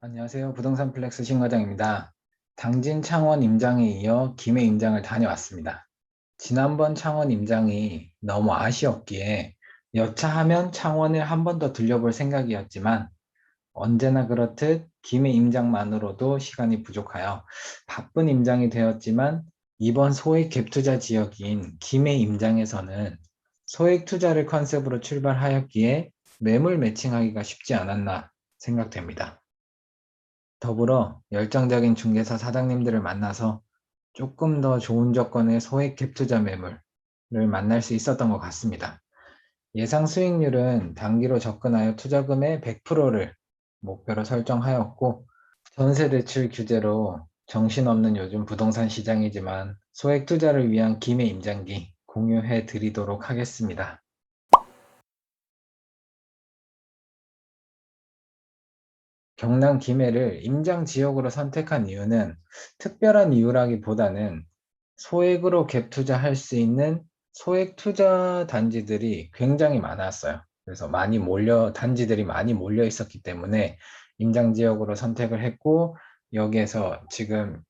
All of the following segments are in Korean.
안녕하세요. 부동산 플렉스 신과장입니다. 당진 창원 임장에 이어 김해 임장을 다녀왔습니다. 지난번 창원 임장이 너무 아쉬웠기에 여차하면 창원을 한 번 더 들려볼 생각이었지만 언제나 그렇듯 김해 임장만으로도 시간이 부족하여 바쁜 임장이 되었지만 이번 소액 갭투자 지역인 김해 임장에서는 소액 투자를 컨셉으로 출발하였기에 매물 매칭하기가 쉽지 않았나 생각됩니다. 더불어 열정적인 중개사 사장님들을 만나서 조금 더 좋은 조건의 소액 갭 투자 매물을 만날 수 있었던 것 같습니다. 예상 수익률은 단기로 접근하여 투자금의 100%를 목표로 설정하였고, 전세 대출 규제로 정신없는 요즘 부동산 시장이지만 소액 투자를 위한 김해 임장기 공유해 드리도록 하겠습니다. 경남 김해를 임장 지역으로 선택한 이유는 특별한 이유라기보다는 소액으로 갭 투자할 수 있는 소액 투자 단지들이 굉장히 많았어요. 그래서 단지들이 많이 몰려 있었기 때문에 임장 지역으로 선택을 했고, 여기에서 지금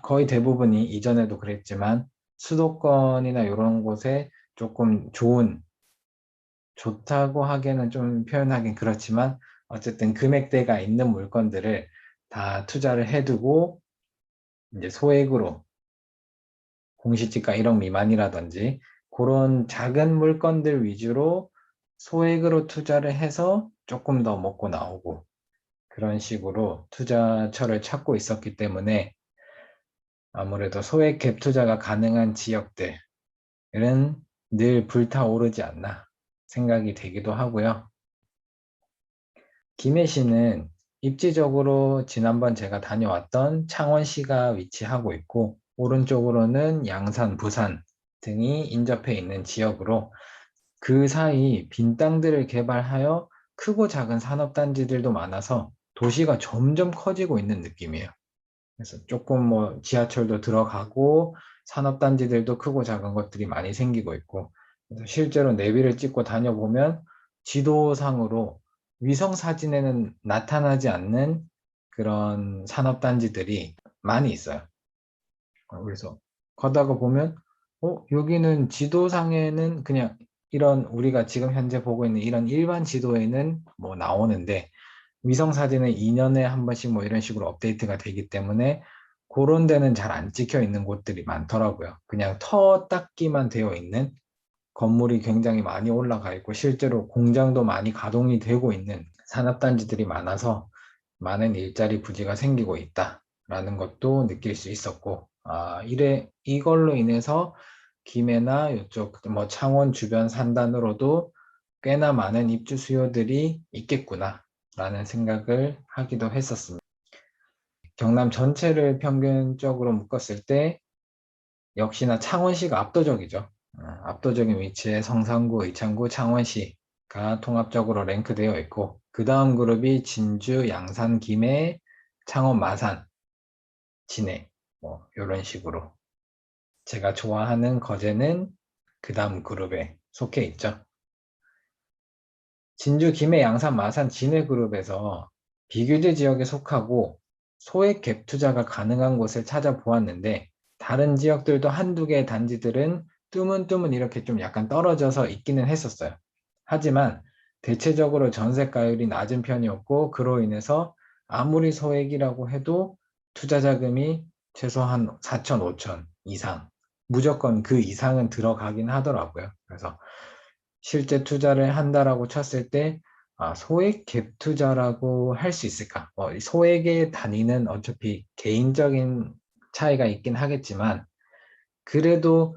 거의 대부분이 이전에도 그랬지만 수도권이나 이런 곳에 조금 좋다고 하기에는 좀 표현하긴 그렇지만 어쨌든 금액대가 있는 물건들을 다 투자를 해두고 이제 소액으로 공시지가 1억 미만이라든지 그런 작은 물건들 위주로 소액으로 투자를 해서 조금 더 먹고 나오고 그런 식으로 투자처를 찾고 있었기 때문에 아무래도 소액 갭 투자가 가능한 지역들은 늘 불타오르지 않나 생각이 되기도 하고요. 김해시는 입지적으로 지난번 제가 다녀왔던 창원시가 위치하고 있고 오른쪽으로는 양산, 부산 등이 인접해 있는 지역으로 그 사이 빈 땅들을 개발하여 크고 작은 산업단지들도 많아서 도시가 점점 커지고 있는 느낌이에요. 그래서 조금 뭐 지하철도 들어가고 산업단지들도 크고 작은 것들이 많이 생기고 있고 그래서 실제로 내비를 찍고 다녀보면 지도상으로 위성 사진에는 나타나지 않는 그런 산업단지들이 많이 있어요. 그래서 가다가 보면 여기는 지도상에는 그냥 이런 우리가 지금 현재 보고 있는 이런 일반 지도에는 뭐 나오는데 위성 사진은 2년에 한 번씩 뭐 이런 식으로 업데이트가 되기 때문에 그런 데는 잘 안 찍혀 있는 곳들이 많더라고요. 그냥 터 닦기만 되어 있는 건물이 굉장히 많이 올라가 있고 실제로 공장도 많이 가동이 되고 있는 산업단지들이 많아서 많은 일자리 부지가 생기고 있다라는 것도 느낄 수 있었고, 이걸로 인해서 김해나 이쪽 뭐 창원 주변 산단으로도 꽤나 많은 입주 수요들이 있겠구나라는 생각을 하기도 했었습니다. 경남 전체를 평균적으로 묶었을 때 역시나 창원시가 압도적이죠. 압도적인 위치에 성산구, 의창구, 창원시가 통합적으로 랭크되어 있고 그 다음 그룹이 진주, 양산, 김해, 창원, 마산, 진해 뭐 이런 식으로 제가 좋아하는 거제는 그 다음 그룹에 속해 있죠. 진주, 김해, 양산, 마산, 진해 그룹에서 비규제 지역에 속하고 소액 갭 투자가 가능한 곳을 찾아보았는데 다른 지역들도 한두 개의 단지들은 뜨문뜨문 이렇게 좀 약간 떨어져서 있기는 했었어요. 하지만 대체적으로 전세가율이 낮은 편이었고 그로 인해서 아무리 소액이라고 해도 투자 자금이 최소한 4천, 5천 이상 무조건 그 이상은 들어가긴 하더라고요. 그래서 실제 투자를 한다라고 쳤을 때 소액 갭 투자라고 할 수 있을까? 소액의 단위는 어차피 개인적인 차이가 있긴 하겠지만 그래도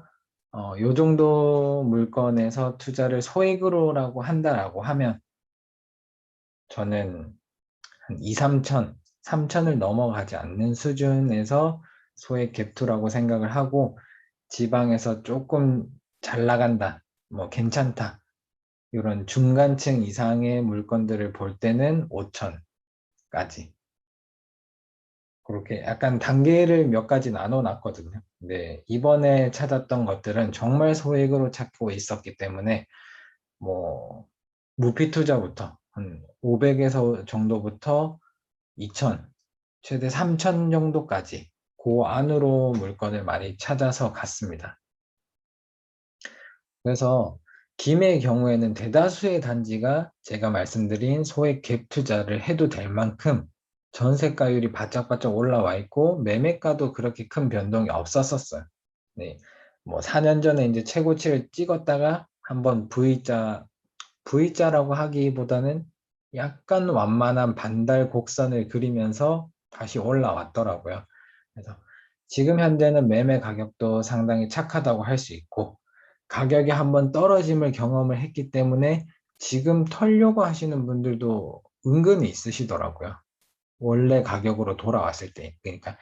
요 정도 물건에서 투자를 소액으로라고 한다라고 하면 저는 한 2, 3천, 3천을 넘어가지 않는 수준에서 소액 갭투라고 생각을 하고 지방에서 조금 잘 나간다, 뭐 괜찮다 이런 중간층 이상의 물건들을 볼 때는 5천까지 그렇게 약간 단계를 몇 가지 나눠 놨거든요. 근데 이번에 찾았던 것들은 정말 소액으로 찾고 있었기 때문에 뭐 무피 투자부터 한 500에서 정도부터 2천, 최대 3천 정도까지 그 안으로 물건을 많이 찾아서 갔습니다. 그래서 김해의 경우에는 대다수의 단지가 제가 말씀드린 소액 갭 투자를 해도 될 만큼 전세가율이 바짝바짝 올라와 있고 매매가도 그렇게 큰 변동이 없었었어요. 네. 뭐 4년 전에 이제 최고치를 찍었다가 한번 V자라고 하기보다는 약간 완만한 반달 곡선을 그리면서 다시 올라왔더라고요. 그래서 지금 현재는 매매 가격도 상당히 착하다고 할 수 있고 가격이 한번 떨어짐을 경험을 했기 때문에 지금 털려고 하시는 분들도 은근히 있으시더라고요. 원래 가격으로 돌아왔을 때. 그러니까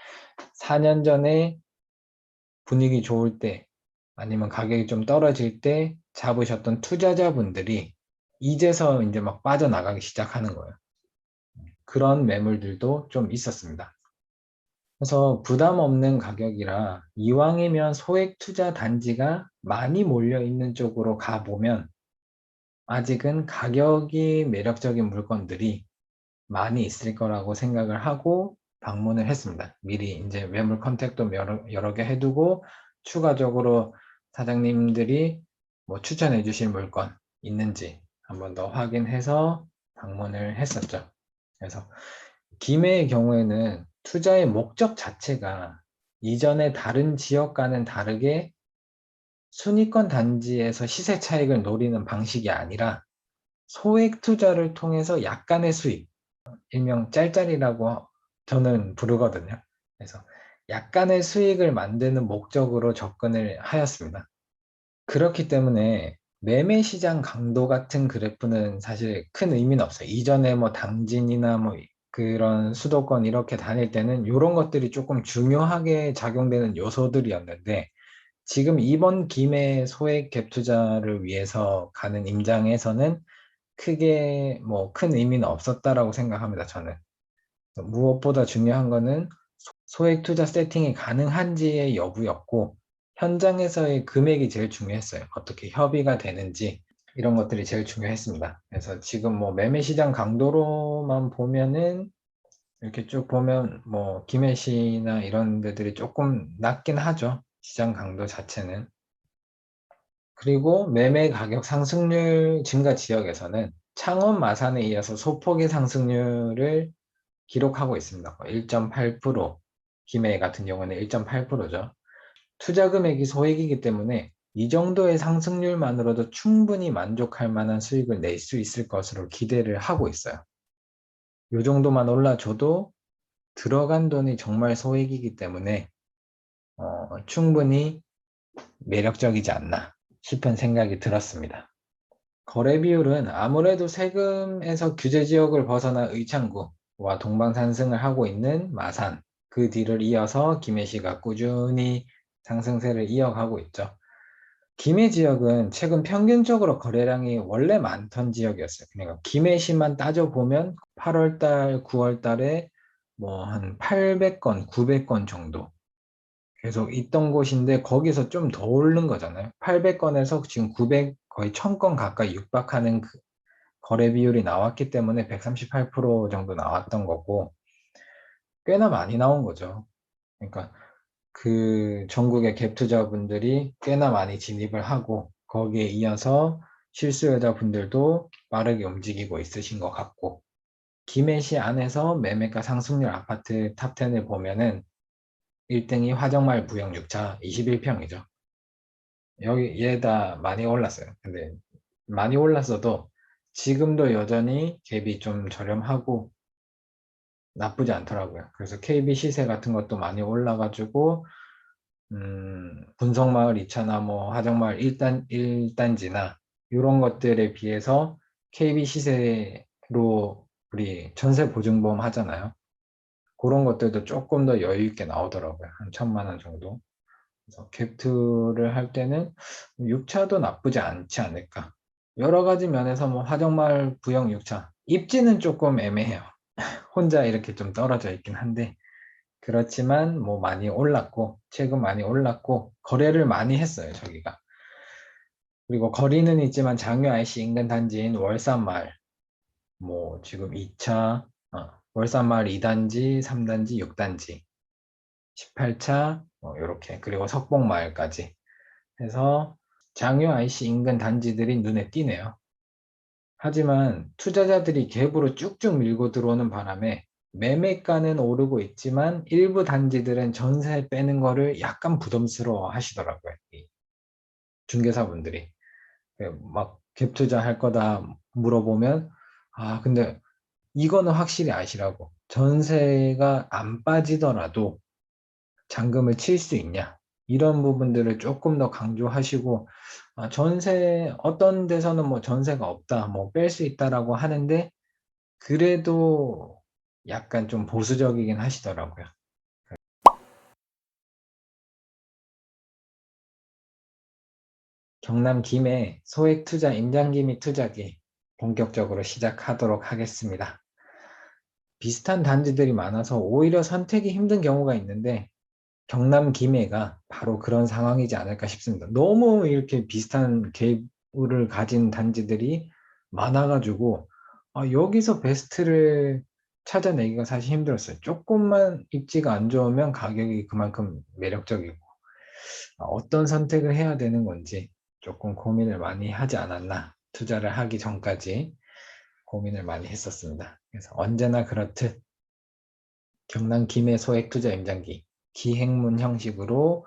4년 전에 분위기 좋을 때 아니면 가격이 좀 떨어질 때 잡으셨던 투자자분들이 이제서 이제 막 빠져나가기 시작하는 거예요. 그런 매물들도 좀 있었습니다. 그래서 부담 없는 가격이라 이왕이면 소액 투자 단지가 많이 몰려 있는 쪽으로 가보면 아직은 가격이 매력적인 물건들이 많이 있을 거라고 생각을 하고 방문을 했습니다. 미리 이제 매물 컨택도 여러 개 해두고 추가적으로 사장님들이 뭐 추천해 주실 물건 있는지 한번 더 확인해서 방문을 했었죠. 그래서 김해의 경우에는 투자의 목적 자체가 이전의 다른 지역과는 다르게 순위권 단지에서 시세 차익을 노리는 방식이 아니라 소액 투자를 통해서 약간의 수익, 일명 짤짤이라고 저는 부르거든요. 그래서 약간의 수익을 만드는 목적으로 접근을 하였습니다. 그렇기 때문에 매매 시장 강도 같은 그래프는 사실 큰 의미는 없어요. 이전에 뭐 당진이나 뭐 그런 수도권 이렇게 다닐 때는 이런 것들이 조금 중요하게 작용되는 요소들이었는데 지금 이번 김해 소액 갭 투자를 위해서 가는 임장에서는 크게 뭐 큰 의미는 없었다라고 생각합니다. 저는. 무엇보다 중요한 거는 소액 투자 세팅이 가능한지의 여부였고 현장에서의 금액이 제일 중요했어요. 어떻게 협의가 되는지 이런 것들이 제일 중요했습니다. 그래서 지금 뭐 매매 시장 강도로만 보면은 이렇게 쭉 보면 뭐 김해시나 이런 데들이 조금 낮긴 하죠. 시장 강도 자체는. 그리고 매매 가격 상승률 증가 지역에서는 창원 마산에 이어서 소폭의 상승률을 기록하고 있습니다. 1.8%, 김해 같은 경우는 1.8%죠. 투자 금액이 소액이기 때문에 이 정도의 상승률만으로도 충분히 만족할 만한 수익을 낼 수 있을 것으로 기대를 하고 있어요. 이 정도만 올라줘도 들어간 돈이 정말 소액이기 때문에 충분히 매력적이지 않나 싶은 생각이 들었습니다. 거래 비율은 아무래도 세금에서 규제 지역을 벗어난 의창구와 동방 상승을 하고 있는 마산, 그 뒤를 이어서 김해시가 꾸준히 상승세를 이어가고 있죠. 김해 지역은 최근 평균적으로 거래량이 원래 많던 지역이었어요. 그러니까 김해시만 따져보면 8월달, 9월달에 뭐 한 800건, 900건 정도 계속 있던 곳인데 거기서 좀 더 오른 거잖아요. 800건에서 지금 900, 거의 1000건 가까이 육박하는 그 거래 비율이 나왔기 때문에 138% 정도 나왔던 거고 꽤나 많이 나온 거죠. 그러니까 그 전국의 갭 투자분들이 꽤나 많이 진입을 하고 거기에 이어서 실수요자분들도 빠르게 움직이고 있으신 것 같고 김해시 안에서 매매가 상승률 아파트 탑10을 보면은 1등이 화정말 부영 6차 21평이죠. 여기 얘다 많이 올랐어요. 근데 많이 올랐어도 지금도 여전히 갭이 좀 저렴하고 나쁘지 않더라고요. 그래서 KB 시세 같은 것도 많이 올라가지고 분성마을 2차나 뭐 하정마을 1단지나 이런 것들에 비해서 KB 시세로 우리 전세 보증보험 하잖아요. 그런 것들도 조금 더 여유 있게 나오더라고요. 한 1000만 원 정도. 그래서 갭투를 할 때는 6차도 나쁘지 않지 않을까. 여러 가지 면에서 뭐 하정마을 부영 6차 입지는 조금 애매해요. 혼자 이렇게 좀 떨어져 있긴 한데 그렇지만 뭐 많이 올랐고 최근 많이 올랐고 거래를 많이 했어요 저기가. 그리고 거리는 있지만 장유 IC 인근 단지인 월산마을 뭐 지금 2차 월산마을 2단지, 3단지, 6단지, 18차 이렇게 그리고 석봉마을까지 해서 장유 IC 인근 단지들이 눈에 띄네요. 하지만 투자자들이 갭으로 쭉쭉 밀고 들어오는 바람에 매매가는 오르고 있지만 일부 단지들은 전세 빼는 거를 약간 부담스러워 하시더라고요. 이 중개사분들이. 막 갭 투자할 거다 물어보면 아 근데 이거는 확실히 아시라고. 전세가 안 빠지더라도 잔금을 칠 수 있냐. 이런 부분들을 조금 더 강조하시고 전세 어떤 데서는 뭐 전세가 없다, 뭐 뺄 수 있다라고 하는데 그래도 약간 좀 보수적이긴 하시더라고요. 경남 김해 소액 투자 임장기 및 투자기 본격적으로 시작하도록 하겠습니다. 비슷한 단지들이 많아서 오히려 선택이 힘든 경우가 있는데 경남 김해가 바로 그런 상황이지 않을까 싶습니다. 너무 이렇게 비슷한 계율을 가진 단지들이 많아가지고 여기서 베스트를 찾아내기가 사실 힘들었어요. 조금만 입지가 안 좋으면 가격이 그만큼 매력적이고 어떤 선택을 해야 되는 건지 조금 고민을 많이 하지 않았나. 투자를 하기 전까지 고민을 많이 했었습니다. 그래서 언제나 그렇듯 경남 김해 소액 투자 임장기 기행문 형식으로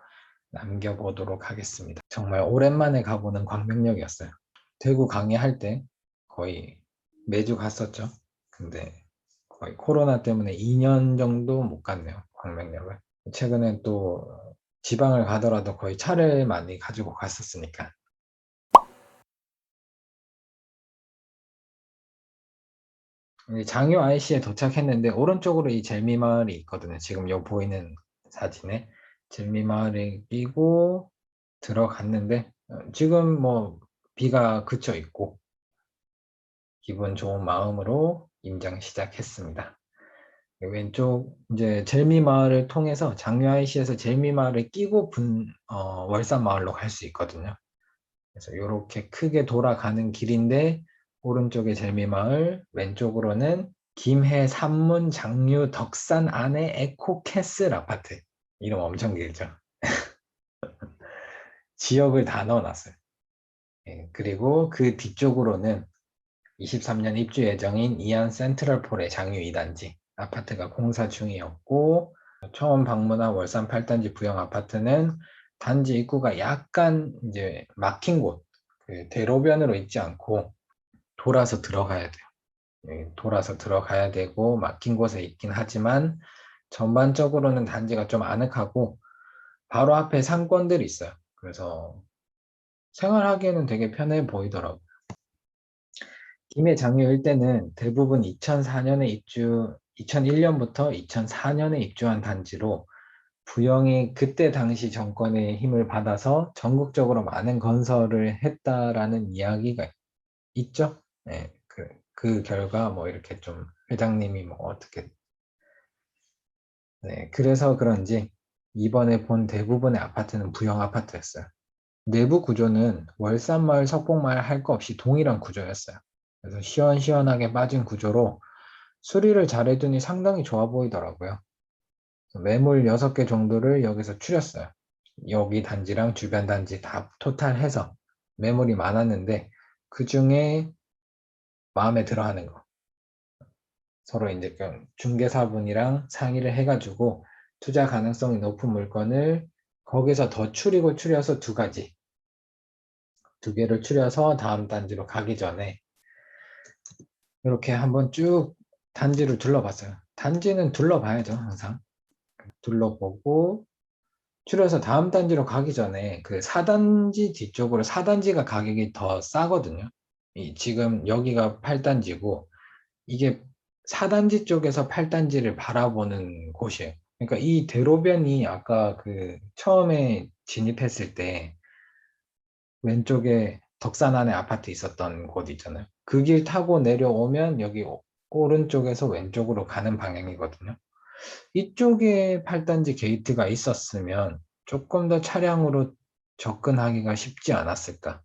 남겨보도록 하겠습니다. 정말 오랜만에 가보는 광명역이었어요. 대구 강의할 때 거의 매주 갔었죠. 근데 거의 코로나 때문에 2년 정도 못 갔네요. 광명역을. 최근엔 또 지방을 가더라도 거의 차를 많이 가지고 갔었으니까. 장유 IC에 도착했는데 오른쪽으로 이 젤미마을이 있거든요. 지금 요 보이는 사진에 젤미마을에 끼고 들어갔는데 지금 뭐 비가 그쳐 있고 기분 좋은 마음으로 임장 시작했습니다. 왼쪽 이제 젤미마을을 통해서 장유 IC에서 젤미마을을 끼고 월산마을로 갈 수 있거든요. 그래서 이렇게 크게 돌아가는 길인데 오른쪽에 젤미마을, 왼쪽으로는 김해 산문 장유 덕산 안에 에코캐슬 아파트. 이름 엄청 길죠. 지역을 다 넣어놨어요. 예, 그리고 그 뒤쪽으로는 23년 입주 예정인 이안 센트럴폴의 장유 2단지 아파트가 공사 중이었고 처음 방문한 월산 8단지 부영 아파트는 단지 입구가 약간 이제 막힌 곳, 그 대로변으로 있지 않고 돌아서 들어가야 돼요. 예, 돌아서 들어가야 되고 막힌 곳에 있긴 하지만 전반적으로는 단지가 좀 아늑하고 바로 앞에 상권들이 있어요. 그래서 생활하기에는 되게 편해 보이더라고요. 김해 장유 일대는 대부분 2004년에 2001년부터 2004년에 입주한 단지로 부영이 그때 당시 정권의 힘을 받아서 전국적으로 많은 건설을 했다라는 이야기가 있죠. 네, 그 결과 뭐 이렇게 좀 회장님이 뭐 어떻게 네, 그래서 그런지 이번에 본 대부분의 아파트는 부영 아파트였어요. 내부 구조는 월산마을, 석봉마을 할 거 없이 동일한 구조였어요. 그래서 시원시원하게 빠진 구조로 수리를 잘해두니 상당히 좋아 보이더라고요. 매물 6개 정도를 여기서 추렸어요. 여기 단지랑 주변 단지 다 토탈해서 매물이 많았는데 그 중에 마음에 들어 하는 거. 서로 이제 중개사분이랑 상의를 해가지고 투자 가능성이 높은 물건을 거기서 더 추려서 두 가지. 두 개를 추려서 다음 단지로 가기 전에 이렇게 한번 쭉 단지를 둘러봤어요. 단지는 둘러봐야죠, 항상. 둘러보고 추려서 다음 단지로 가기 전에 그 4단지 뒤쪽으로 4단지가 가격이 더 싸거든요. 지금 여기가 8단지고 이게 4단지 쪽에서 8단지를 바라보는 곳이에요. 그러니까 이 대로변이 아까 그 처음에 진입했을 때 왼쪽에 덕산 안에 아파트 있었던 곳 있잖아요. 그 길 타고 내려오면 여기 오른쪽에서 왼쪽으로 가는 방향이거든요. 이쪽에 8단지 게이트가 있었으면 조금 더 차량으로 접근하기가 쉽지 않았을까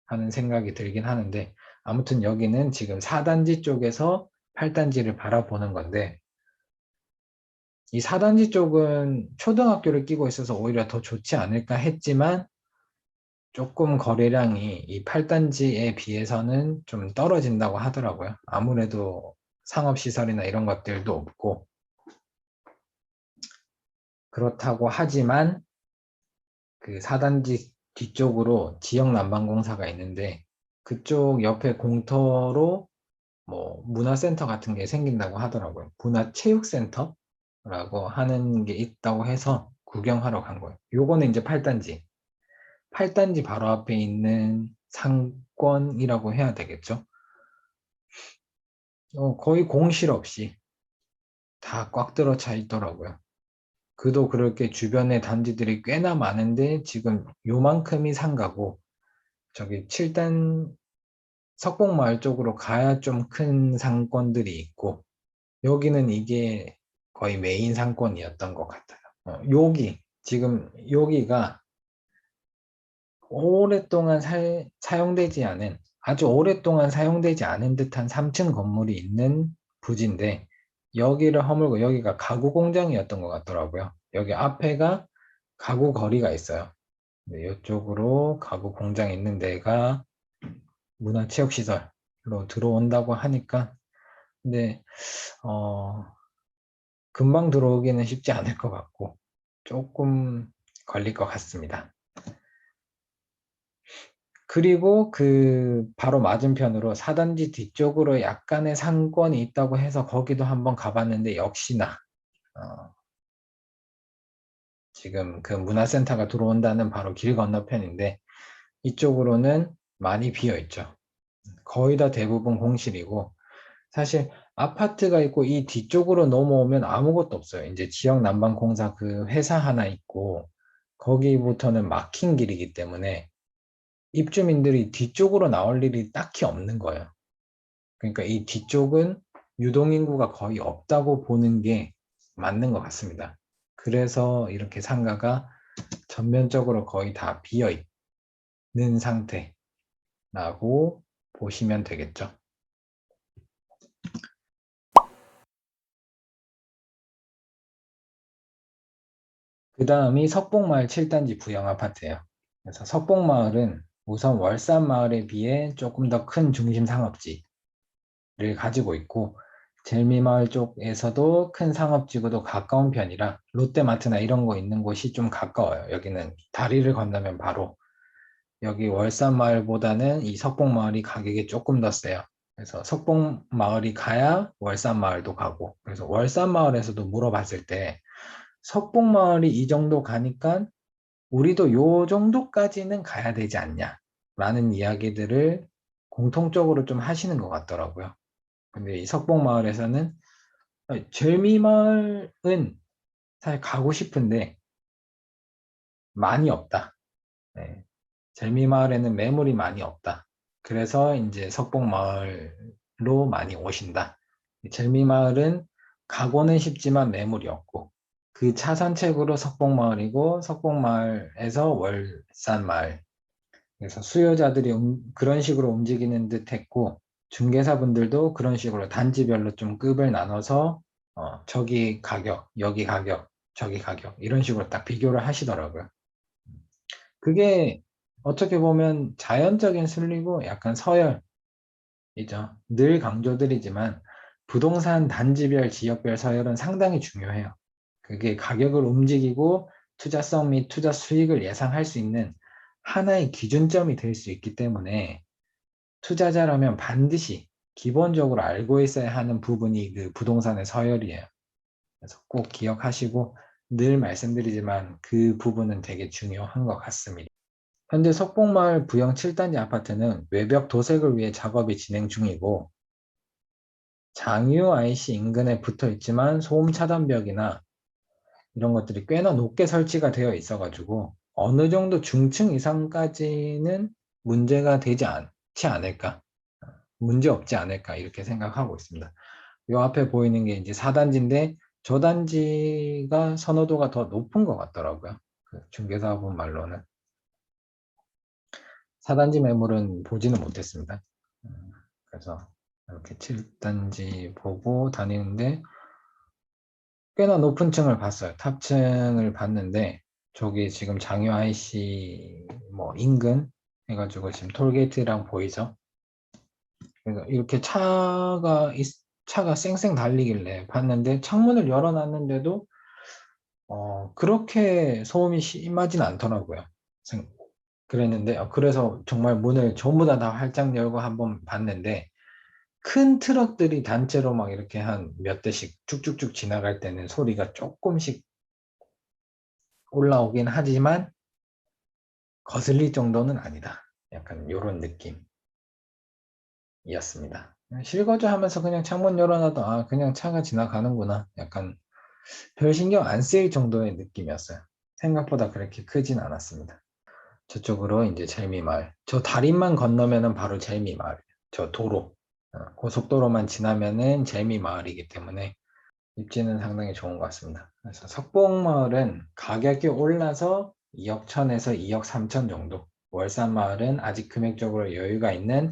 하는 생각이 들긴 하는데 아무튼 여기는 지금 4단지 쪽에서 8단지를 바라보는 건데 이 4단지 쪽은 초등학교를 끼고 있어서 오히려 더 좋지 않을까 했지만 조금 거래량이 이 8단지에 비해서는 좀 떨어진다고 하더라고요. 아무래도 상업시설이나 이런 것들도 없고 그렇다고 하지만 그 4단지 뒤쪽으로 지역난방공사가 있는데 그쪽 옆에 공터로 뭐 문화센터 같은 게 생긴다고 하더라고요. 문화체육센터라고 하는 게 있다고 해서 구경하러 간 거예요. 요거는 이제 8단지. 8단지 바로 앞에 있는 상권이라고 해야 되겠죠. 거의 공실 없이 다 꽉 들어 차 있더라고요. 그도 그렇게 주변에 단지들이 꽤나 많은데 지금 요만큼이 상가고 저기 7단 석봉마을 쪽으로 가야 좀 큰 상권들이 있고 여기는 이게 거의 메인 상권이었던 것 같아요. 지금 여기가 오랫동안 사용되지 않은 아주 오랫동안 사용되지 않은 듯한 3층 건물이 있는 부지인데 여기를 허물고 여기가 가구 공장이었던 것 같더라고요. 여기 앞에가 가구 거리가 있어요. 네, 이쪽으로 가구 공장 있는 데가 문화체육시설로 들어온다고 하니까 근데 어, 금방 들어오기는 쉽지 않을 것 같고 조금 걸릴 것 같습니다. 그리고 그 바로 맞은편으로 4단지 뒤쪽으로 약간의 상권이 있다고 해서 거기도 한번 가봤는데 역시나 어, 지금 그 문화센터가 들어온다는 바로 길 건너편인데 이쪽으로는 많이 비어 있죠. 거의 다 대부분 공실이고 사실 아파트가 있고 이 뒤쪽으로 넘어오면 아무것도 없어요. 이제 지역난방공사 그 회사 하나 있고 거기부터는 막힌 길이기 때문에 입주민들이 뒤쪽으로 나올 일이 딱히 없는 거예요. 그러니까 이 뒤쪽은 유동인구가 거의 없다고 보는 게 맞는 것 같습니다. 그래서 이렇게 상가가 전면적으로 거의 다 비어 있는 상태라고 보시면 되겠죠. 그 다음이 석봉마을 7단지 부영 아파트예요. 그래서 석봉마을은 우선 월산마을에 비해 조금 더 큰 중심 상업지를 가지고 있고 젤미마을 쪽에서도 큰 상업지구도 가까운 편이라 롯데마트나 이런 거 있는 곳이 좀 가까워요. 여기는 다리를 건너면 바로 여기 월산마을보다는 이 석봉마을이 가격이 조금 더 세요. 그래서 석봉마을이 가야 월산마을도 가고 그래서 월산마을에서도 물어봤을 때 석봉마을이 이 정도 가니까 우리도 요 정도까지는 가야 되지 않냐 라는 이야기들을 공통적으로 좀 하시는 것 같더라고요. 근데 이 석봉마을에서는 젤미마을은 사실 가고 싶은데 많이 없다. 네. 젤미마을에는 매물이 많이 없다. 그래서 이제 석봉마을로 많이 오신다. 젤미마을은 가고는 싶지만 매물이 없고 그 차선책으로 석봉마을이고 석봉마을에서 월산마을 그래서 수요자들이 그런 식으로 움직이는 듯 했고 중개사분들도 그런 식으로 단지별로 좀 급을 나눠서 저기 가격, 여기 가격, 저기 가격 이런 식으로 딱 비교를 하시더라고요. 그게 어떻게 보면 자연적인 순리고 약간 서열이죠. 늘 강조드리지만 부동산 단지별, 지역별 서열은 상당히 중요해요. 그게 가격을 움직이고 투자성 및 투자 수익을 예상할 수 있는 하나의 기준점이 될 수 있기 때문에 투자자라면 반드시 기본적으로 알고 있어야 하는 부분이 그 부동산의 서열이에요. 그래서 꼭 기억하시고 늘 말씀드리지만 그 부분은 되게 중요한 것 같습니다. 현재 석봉마을 부영 7단지 아파트는 외벽 도색을 위해 작업이 진행 중이고 장유 IC 인근에 붙어 있지만 소음 차단벽이나 이런 것들이 꽤나 높게 설치가 되어 있어가지고 어느 정도 중층 이상까지는 문제가 되지 않지 않을까, 문제 없지 않을까 이렇게 생각하고 있습니다. 이 앞에 보이는 게 이제 4단지인데 저 단지가 선호도가 더 높은 것 같더라고요. 그 중개사분 말로는 4단지 매물은 보지는 못했습니다. 그래서 이렇게 7단지 보고 다니는데 꽤나 높은 층을 봤어요. 탑층을 봤는데 저기 지금 장유 IC 뭐 인근 해가지고 지금 톨게이트랑 보이죠? 그래서 이렇게 차가 쌩쌩 달리길래 봤는데 창문을 열어놨는데도 그렇게 소음이 심하진 않더라고요. 그랬는데 그래서 정말 문을 전부 다 활짝 열고 한번 봤는데 큰 트럭들이 단체로 막 이렇게 한 몇 대씩 쭉쭉쭉 지나갈 때는 소리가 조금씩 올라오긴 하지만 거슬릴 정도는 아니다. 약간 이런 느낌이었습니다. 실거주하면서 그냥 창문 열어놔도 그냥 차가 지나가는구나. 약간 별 신경 안 쓰일 정도의 느낌이었어요. 생각보다 그렇게 크진 않았습니다. 저쪽으로 이제 젤미마을. 저 다리만 건너면은 바로 젤미마을. 저 도로. 고속도로만 지나면은 젤미마을이기 때문에 입지는 상당히 좋은 것 같습니다. 그래서 석봉마을은 가격이 올라서 2억 천에서 2억 3천 정도. 월산마을은 아직 금액적으로 여유가 있는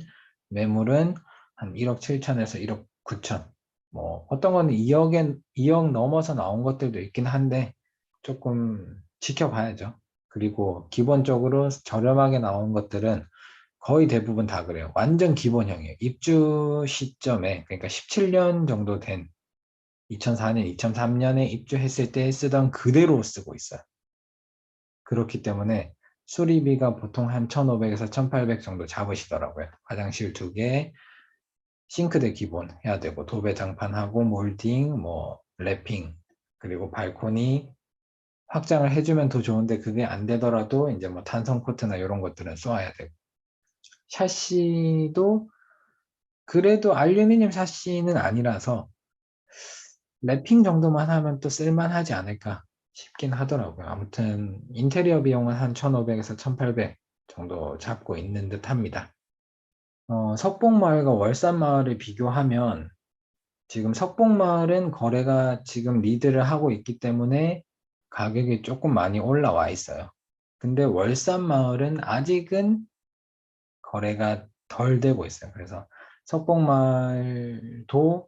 매물은 한 1억 7천에서 1억 9천. 뭐 어떤 거는 2억 넘어서 나온 것들도 있긴 한데 조금 지켜봐야죠. 그리고 기본적으로 저렴하게 나온 것들은 거의 대부분 다 그래요. 완전 기본형이에요. 입주 시점에 그러니까 17년 정도 된 2004년, 2003년에 입주했을 때 쓰던 그대로 쓰고 있어요. 그렇기 때문에 수리비가 보통 한 1,500에서 1,800 정도 잡으시더라고요. 화장실 2개, 싱크대 기본 해야 되고 도배 장판하고 몰딩, 뭐 랩핑, 그리고 발코니 확장을 해주면 더 좋은데 그게 안 되더라도 이제 뭐 탄성 코트나 이런 것들은 쏘아야 되고 샤시도 그래도 알루미늄 샤시는 아니라서 랩핑 정도만 하면 또 쓸만하지 않을까 싶긴 하더라고요. 아무튼 인테리어 비용은 한 1,500에서 1,800 정도 잡고 있는 듯 합니다. 석봉마을과 월산마을을 비교하면 지금 석봉마을은 거래가 지금 리드를 하고 있기 때문에 가격이 조금 많이 올라와 있어요. 근데 월산마을은 아직은 거래가 덜 되고 있어요. 그래서 석봉마을도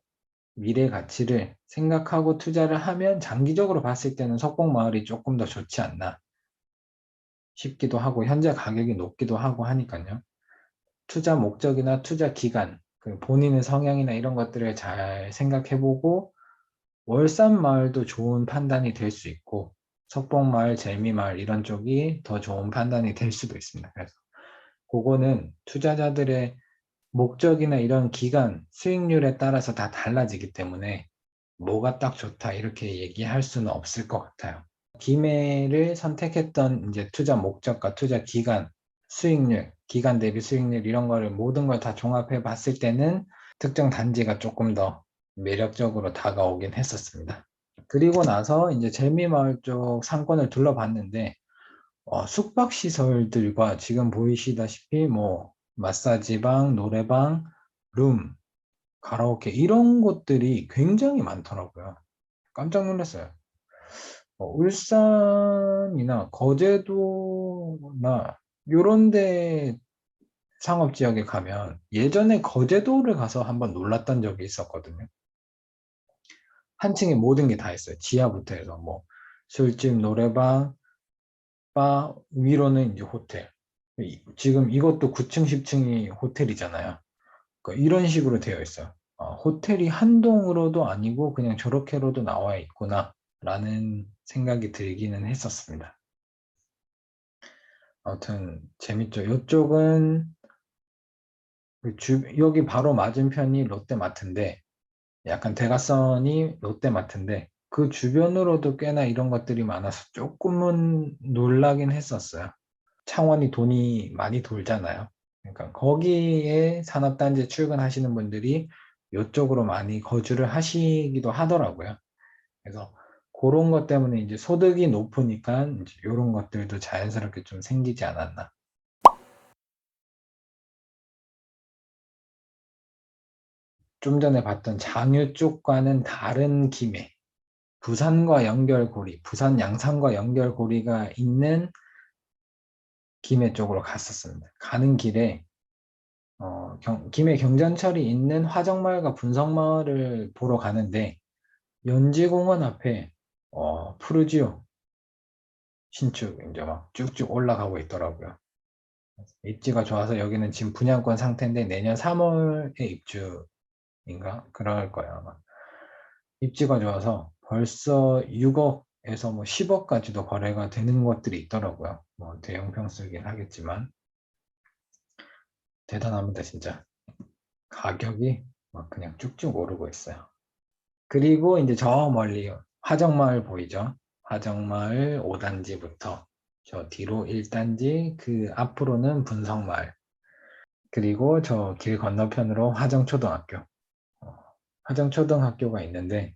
미래 가치를 생각하고 투자를 하면 장기적으로 봤을 때는 석봉마을이 조금 더 좋지 않나 싶기도 하고 현재 가격이 높기도 하고 하니까요. 투자 목적이나 투자 기간, 그 본인의 성향이나 이런 것들을 잘 생각해보고 월산마을도 좋은 판단이 될 수 있고 석봉마을, 젤미마을 이런 쪽이 더 좋은 판단이 될 수도 있습니다. 그래서 그거는 투자자들의 목적이나 이런 기간, 수익률에 따라서 다 달라지기 때문에 뭐가 딱 좋다 이렇게 얘기할 수는 없을 것 같아요. 기매를 선택했던 이제 투자 목적과 투자 기간, 수익률, 기간 대비 수익률 이런 거를 모든 걸 다 종합해 봤을 때는 특정 단지가 조금 더 매력적으로 다가오긴 했었습니다. 그리고 나서 이제 젤미마을 쪽 상권을 둘러봤는데 숙박시설들과 지금 보이시다시피 뭐 마사지방, 노래방, 룸, 가라오케 이런 곳들이 굉장히 많더라고요. 깜짝 놀랐어요. 울산이나 거제도나 요런 데 상업지역에 가면 예전에 거제도를 가서 한번 놀랐던 적이 있었거든요. 한 층에 모든 게 다 있어요. 지하부터 해서 뭐 술집, 노래방, 바, 위로는 이제 호텔. 지금 이것도 9층, 10층이 호텔이잖아요. 그러니까 이런 식으로 되어 있어요. 호텔이 한 동으로도 아니고 그냥 저렇게로도 나와 있구나 라는 생각이 들기는 했었습니다. 아무튼 재밌죠. 이쪽은 여기 바로 맞은편이 롯데마트인데 약간 대각선이 롯데마트인데 그 주변으로도 꽤나 이런 것들이 많아서 조금은 놀라긴 했었어요. 창원이 돈이 많이 돌잖아요. 그러니까 거기에 산업단지에 출근하시는 분들이 이쪽으로 많이 거주를 하시기도 하더라고요. 그래서 그런 것 때문에 이제 소득이 높으니까 이제 이런 것들도 자연스럽게 좀 생기지 않았나. 좀 전에 봤던 장유 쪽과는 다른 김해, 부산과 연결고리, 부산 양산과 연결고리가 있는 김해 쪽으로 갔었습니다. 가는 길에 김해 경전철이 있는 화정마을과 분성마을을 보러 가는데 연지공원 앞에 푸르지오 신축 이제 막 쭉쭉 올라가고 있더라고요. 입지가 좋아서 여기는 지금 분양권 상태인데 내년 3월에 입주인가? 그럴 거예요, 아마. 입지가 좋아서 벌써 6억에서 뭐 10억까지도 거래가 되는 것들이 있더라고요. 뭐 대형 평수이긴 하겠지만 대단합니다, 진짜. 가격이 막 그냥 쭉쭉 오르고 있어요. 그리고 이제 저 멀리 화정마을 보이죠? 화정마을 5단지부터 저 뒤로 1단지, 그 앞으로는 분성마을, 그리고 저 길 건너편으로 화정초등학교. 화정초등학교가 있는데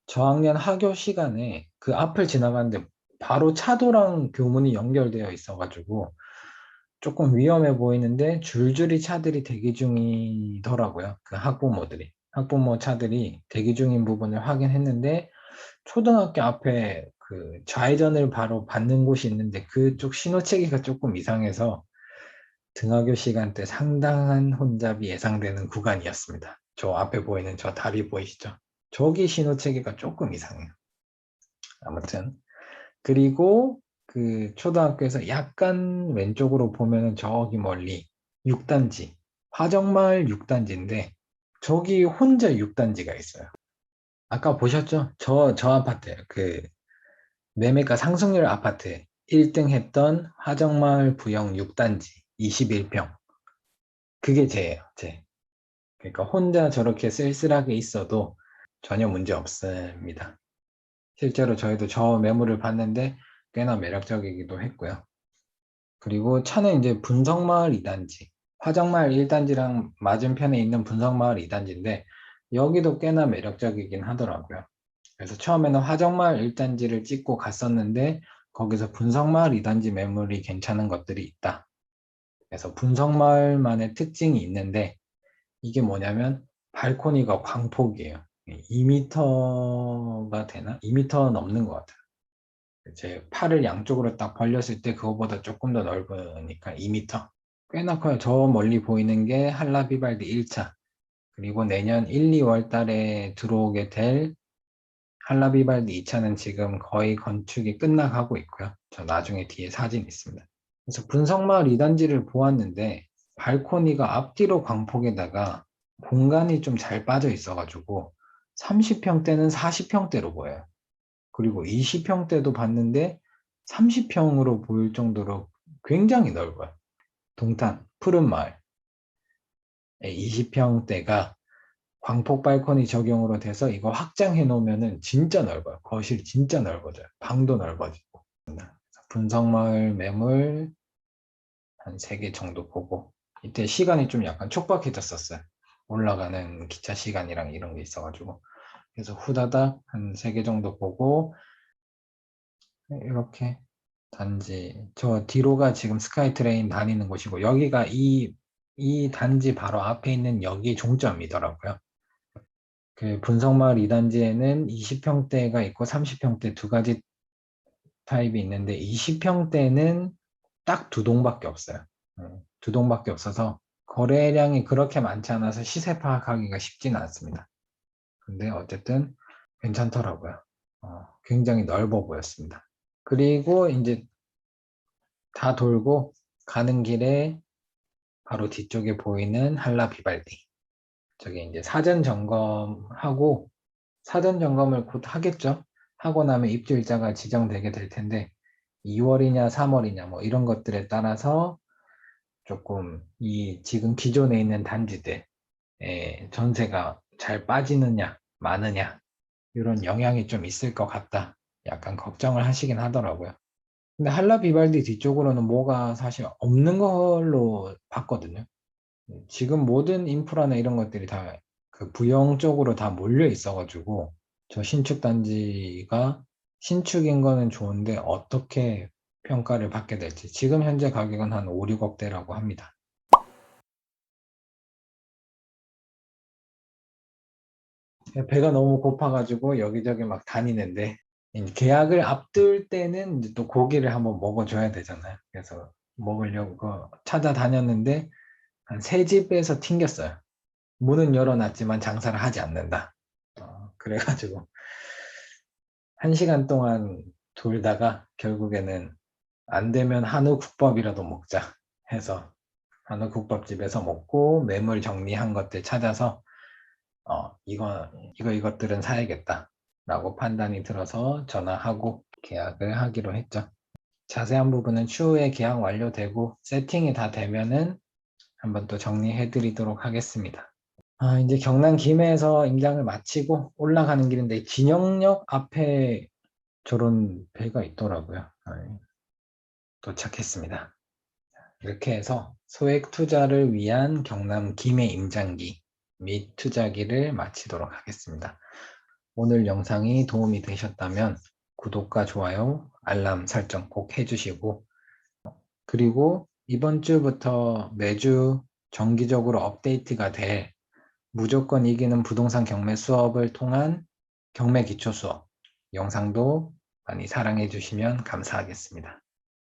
저학년 하교 시간에 그 앞을 지나가는데 바로 차도랑 교문이 연결되어 있어가지고 조금 위험해 보이는데 줄줄이 차들이 대기 중이더라고요. 그 학부모들이. 학부모 차들이 대기 중인 부분을 확인했는데 초등학교 앞에 그 좌회전을 바로 받는 곳이 있는데 그쪽 신호체계가 조금 이상해서 등하교 시간대 상당한 혼잡이 예상되는 구간이었습니다. 저 앞에 보이는 저 다리 보이시죠? 저기 신호체계가 조금 이상해요. 아무튼 그리고 그 초등학교에서 약간 왼쪽으로 보면은 저기 멀리 6단지, 화정마을 6단지인데 저기 혼자 6단지가 있어요. 아까 보셨죠? 저 아파트예요. 그 매매가 상승률 아파트 1등 했던 화정마을 부영 6단지 21평. 그게 제예요, 제. 그러니까 혼자 저렇게 쓸쓸하게 있어도 전혀 문제 없습니다. 실제로 저희도 저 매물을 봤는데 꽤나 매력적이기도 했고요. 그리고 차는 이제 분성마을 2단지, 화정마을 1단지랑 맞은편에 있는 분성마을 2단지인데 여기도 꽤나 매력적이긴 하더라고요. 그래서 처음에는 화정마을 1단지를 찍고 갔었는데 거기서 분성마을 2단지 매물이 괜찮은 것들이 있다. 그래서 분성마을만의 특징이 있는데 이게 뭐냐면 발코니가 광폭이에요. 2m가 되나? 2m 넘는 것 같아요. 제 팔을 양쪽으로 딱 벌렸을 때 그거보다 조금 더 넓으니까 2m. 꽤나 커요. 저 멀리 보이는 게 한라비발디 1차. 그리고 내년 1, 2월 달에 들어오게 될 한라비발디 2차는 지금 거의 건축이 끝나가고 있고요. 저 나중에 뒤에 사진 있습니다. 그래서 분성마을 2단지를 보았는데 발코니가 앞뒤로 광폭에다가 공간이 좀 잘 빠져 있어가지고 30평대는 40평대로 보여요. 그리고 20평대도 봤는데 30평으로 보일 정도로 굉장히 넓어요. 동탄 푸른마을 20평대가 광폭 발코니 적용으로 돼서 이거 확장해 놓으면은 진짜 넓어요. 거실이 진짜 넓어져요. 방도 넓어지고. 분성마을 매물 한 3개 정도 보고 이때 시간이 좀 약간 촉박해졌었어요. 올라가는 기차 시간이랑 이런 게 있어가지고 그래서 후다닥 한 3개 정도 보고 이렇게 단지 저 뒤로가 지금 스카이트레인 다니는 곳이고 여기가 이 단지 바로 앞에 있는 역이 종점이더라고요. 그 분성마을 2단지에는 20평대가 있고 30평대 두 가지 타입이 있는데 20평대는 딱 2동밖에 없어요. 두 동밖에 없어서 거래량이 그렇게 많지 않아서 시세 파악하기가 쉽지는 않습니다. 근데 어쨌든 괜찮더라고요. 굉장히 넓어 보였습니다. 그리고 이제 다 돌고 가는 길에 바로 뒤쪽에 보이는 한라 비발디. 저기 이제 사전 점검하고 사전 점검을 곧 하겠죠. 하고 나면 입주 일자가 지정되게 될 텐데 2월이냐 3월이냐 뭐 이런 것들에 따라서 조금 이 지금 기존에 있는 단지들의 전세가 잘 빠지느냐 많으냐 이런 영향이 좀 있을 것 같다. 약간 걱정을 하시긴 하더라고요. 근데 한라 비발디 뒤쪽으로는 뭐가 사실 없는 걸로 봤거든요. 지금 모든 인프라나 이런 것들이 다 그 부영 쪽으로 다 몰려 있어가지고 저 신축 단지가 신축인 거는 좋은데 어떻게 평가를 받게 될지 지금 현재 가격은 한 5, 6억대라고 합니다. 배가 너무 고파가지고 여기저기 막 다니는데 계약을 앞둘 때는 이제 또 고기를 한번 먹어줘야 되잖아요. 그래서 먹으려고 찾아다녔는데 한 세 집에서 튕겼어요. 문은 열어놨지만 장사를 하지 않는다. 그래가지고 1시간 동안 돌다가 결국에는 안 되면 한우 국밥이라도 먹자 해서 한우 국밥집에서 먹고 매물 정리한 것들 찾아서 이것들은 사야겠다 라고 판단이 들어서 전화하고 계약을 하기로 했죠. 자세한 부분은 추후에 계약 완료되고 세팅이 다 되면은 한번 또 정리해 드리도록 하겠습니다. 이제 경남 김해에서 임장을 마치고 올라가는 길인데 진영역 앞에 저런 배가 있더라고요. 도착했습니다. 이렇게 해서 소액 투자를 위한 경남 김해 임장기 및 투자기를 마치도록 하겠습니다. 오늘 영상이 도움이 되셨다면 구독과 좋아요, 알람 설정 꼭 해주시고, 그리고 이번 주부터 매주 정기적으로 업데이트가 될 무조건 이기는 부동산 경매 수업을 통한 경매 기초 수업 영상도 많이 사랑해 주시면 감사하겠습니다.